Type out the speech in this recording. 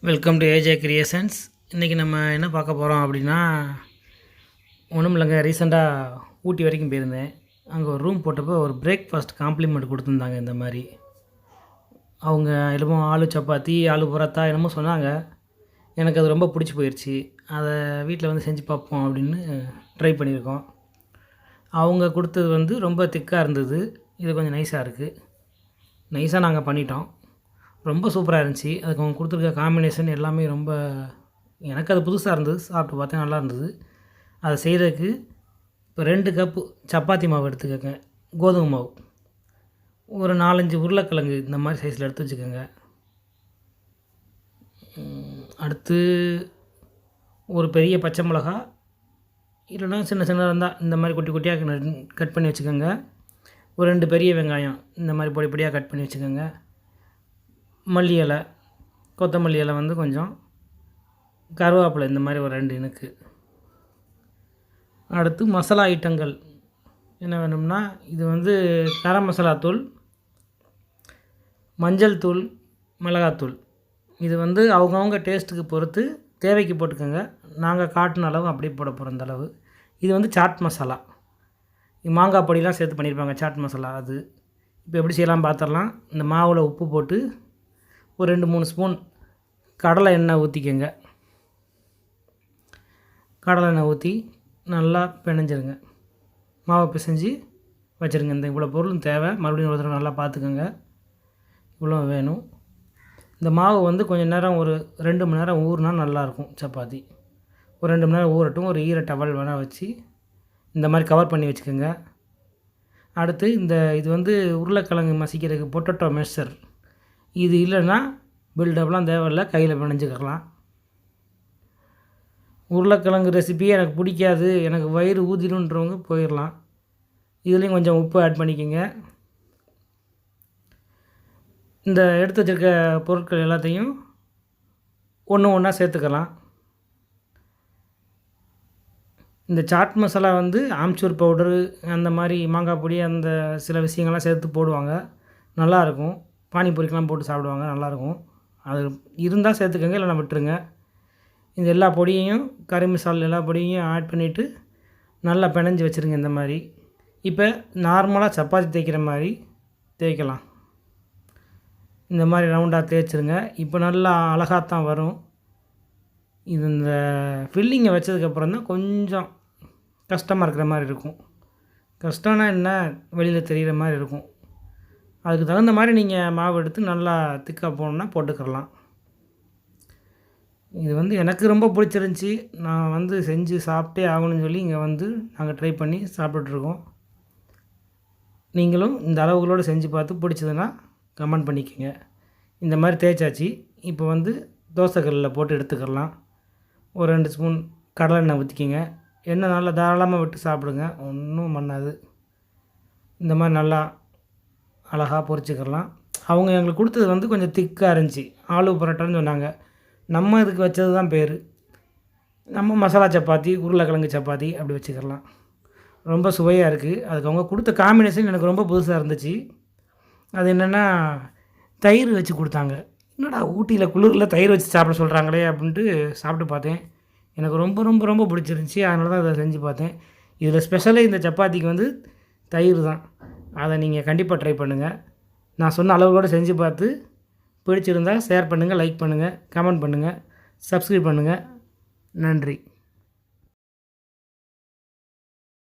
Welcome to AJ creations. இன்றைக்கி நம்ம என்ன பார்க்க போகிறோம் அப்படின்னா, ஒன்றும் இல்லைங்க. ரீசெண்டாக ஊட்டி வரைக்கும் போயிருந்தேன். அங்கே ஒரு ரூம் போட்டப்போ ஒரு பிரேக்ஃபாஸ்ட் காம்ப்ளிமெண்ட் கொடுத்துருந்தாங்க. இந்த மாதிரி அவங்க என்னமோ ஆலு சப்பாத்தி, ஆலு பரோட்டா என்னமோ சொன்னாங்க. எனக்கு அது ரொம்ப பிடிச்சி போயிடுச்சு. அதை வீட்டில் வந்து செஞ்சு பார்ப்போம் அப்படின்னு ட்ரை பண்ணியிருக்கோம். அவங்க கொடுத்தது வந்து ரொம்ப திக்காக இருந்தது. இது கொஞ்சம் நைஸாக இருக்குது. நைஸாக நாங்கள் பண்ணிட்டோம். ரொம்ப சூப்பராக இருந்துச்சு. அதுக்கு அவங்க கொடுத்துருக்க காம்பினேஷன் எல்லாமே ரொம்ப எனக்கு அது புதுசாக இருந்தது. சாப்பிட்டு பார்த்தேன், நல்லா இருந்தது. அதை செய்கிறதுக்கு இப்போ 2 கப்பு சப்பாத்தி மாவு எடுத்துக்கோங்க. கோதுமை மாவு ஒரு 4-5 உருளைக்கிழங்கு இந்த மாதிரி சைஸில் எடுத்து வச்சுக்கோங்க. அடுத்து ஒரு பெரிய பச்சை மிளகா, இல்லைன்னா சின்ன சின்னதாக இருந்தால் இந்த மாதிரி குட்டி குட்டியாக கட் பண்ணி வச்சுக்கோங்க. ஒரு 2 பெரிய வெங்காயம் இந்த மாதிரி பொடி பொடியாக கட் பண்ணி வச்சுக்கோங்க. மல்லி இலை, கொத்தமல்லி இலை வந்து கொஞ்சம், கருவேப்பிலை இந்த மாதிரி ஒரு 2 இனுக்கு. அடுத்து மசாலா ஐட்டங்கள் என்ன வேணும்னா, இது வந்து கரம் மசாலா தூள், மஞ்சள் தூள், மிளகாத்தூள். இது வந்து அவங்கவுங்க டேஸ்ட்டுக்கு பொறுத்து தேவைக்கு போட்டுக்கோங்க. நாங்கள் காட்டின அளவு அப்படியே போட போகிறோம். இந்த அளவு. இது வந்து சாட் மசாலா, மாங்காய் பொடியெலாம் சேர்த்து பண்ணியிருப்பாங்க சாட் மசாலா. அது இப்போ எப்படி செய்யலாம் பார்த்துடலாம். இந்த மாவில் உப்பு போட்டு ஒரு 2-3 ஸ்பூன் கடலை எண்ணெய் ஊற்றிக்கங்க. கடலை எண்ணெய் ஊற்றி நல்லா பிணைஞ்சிருங்க. மாவை பிசைஞ்சு வச்சுருங்க. இந்த இவ்வளோ பொருளும் தேவை. மறுபடியும் ஒரு தடவை நல்லா பார்த்துக்கோங்க. இவ்வளோ வேணும். இந்த மாவு வந்து கொஞ்சம் நேரம் ஒரு 2 மணி நேரம் ஊறினா நல்லாயிருக்கும் சப்பாத்தி. ஒரு 2 மணி நேரம் ஊறட்டும். ஒரு ஈர டவல் வேணால் வச்சு இந்த மாதிரி கவர் பண்ணி வச்சுக்கோங்க. அடுத்து இது வந்து உருளைக்கிழங்கு மசிக்கிறதுக்கு பொட்டேட்டோ மெஷர். இது இல்லைன்னா பில்டப்லாம் தேவையில்லை, கையில் பிணைஞ்சிக்கலாம். உருளைக்கிழங்கு ரெசிபி எனக்கு பிடிக்காது, எனக்கு வயிறு ஊதிடுன்றவங்க போயிடலாம். இதுலேயும் கொஞ்சம் உப்பு ஆட் பண்ணிக்கோங்க. இந்த எடுத்து வச்சுருக்க பொருட்கள் எல்லாத்தையும் ஒன்று ஒன்றா சேர்த்துக்கலாம். இந்த சாட் மசாலா வந்து ஆம்ச்சூர் பவுடரு, அந்த மாதிரி மாங்காய் பொடி, அந்த சில விஷயங்கள்லாம் சேர்த்து போடுவாங்க. நல்லாயிருக்கும். பானிபூரிக்கெலாம் போட்டு சாப்பிடுவாங்க, நல்லாயிருக்கும். அது இருந்தால் சேர்த்துக்கோங்க, இல்லைனா விட்டுருங்க. இந்த எல்லா பொடியையும், கறி மசாலா எல்லா பொடியையும் ஆட் பண்ணிவிட்டு நல்லா பிணைஞ்சி வச்சுருங்க. இந்த மாதிரி இப்போ நார்மலாக சப்பாத்தி தேய்க்கிற மாதிரி தேய்க்கலாம். இந்த மாதிரி ரவுண்டாக தேய்ச்சிருங்க. இப்போ நல்லா அழகாகத்தான் வரும். இந்த ஃபில்லிங்கை வச்சதுக்கப்புறம் தான் கொஞ்சம் கஷ்டமாக இருக்கிற மாதிரி இருக்கும். கஷ்டம்னா என்ன, வெளியில் தெரிகிற மாதிரி இருக்கும். அதுக்கு தகுந்த மாதிரி நீங்கள் மாவு எடுத்து நல்லா திக்காக போடணுன்னா போட்டுக்கலாம். இது வந்து எனக்கு ரொம்ப பிடிச்சிருந்துச்சி. நான் வந்து செஞ்சு சாப்பிட்டே ஆகணும்னு சொல்லி இங்கே வந்து நாங்கள் ட்ரை பண்ணி சாப்பிட்டுட்ருக்கோம். நீங்களும் இந்த அளவுகளோடு செஞ்சு பார்த்து பிடிச்சதுன்னா கமெண்ட் பண்ணிக்கோங்க. இந்த மாதிரி தேய்ச்சாச்சு. இப்போ வந்து தோசைக்கல்லில் போட்டு எடுத்துக்கலாம். ஒரு 2 ஸ்பூன் கடலை எண்ணெய் ஊற்றிக்கிங்க. எண்ணெய் நல்லா தாராளமாக விட்டு சாப்பிடுங்க, ஒன்றும் பண்ணாது. இந்த மாதிரி நல்லா அழகாக பொரிச்சிக்கலாம். அவங்க எங்களுக்கு கொடுத்தது வந்து கொஞ்சம் திக்காக இருந்துச்சு. ஆலு பரோட்டான்னு சொன்னாங்க. நம்ம இதுக்கு வச்சது தான் பேர். நம்ம மசாலா சப்பாத்தி, உருளைக்கிழங்கு சப்பாத்தி அப்படி வச்சுக்கலாம். ரொம்ப சுவையாக இருக்குது. அதுக்கு அவங்க கொடுத்த காம்பினேஷன் எனக்கு ரொம்ப புதுசாக இருந்துச்சு. அது என்னென்னா, தயிர் வச்சு கொடுத்தாங்க. என்னடா ஊட்டியில் குளிரில் தயிர் வச்சு சாப்பிட சொல்கிறாங்களே அப்படின்ட்டு சாப்பிட்டு பார்த்தேன். எனக்கு ரொம்ப ரொம்ப ரொம்ப பிடிச்சிருந்துச்சி. அதனால தான் அதை செஞ்சு பார்த்தேன். இதில் ஸ்பெஷலே இந்த சப்பாத்திக்கு வந்து தயிர் தான். அதை நீங்கள் கண்டிப்பாக ட்ரை பண்ணுங்கள். நான் சொன்ன அளவுகளோடு செஞ்சு பார்த்து பிடிச்சிருந்தால் ஷேர் பண்ணுங்கள், லைக் பண்ணுங்கள், கமெண்ட் பண்ணுங்கள், சப்ஸ்கிரைப் பண்ணுங்கள். நன்றி.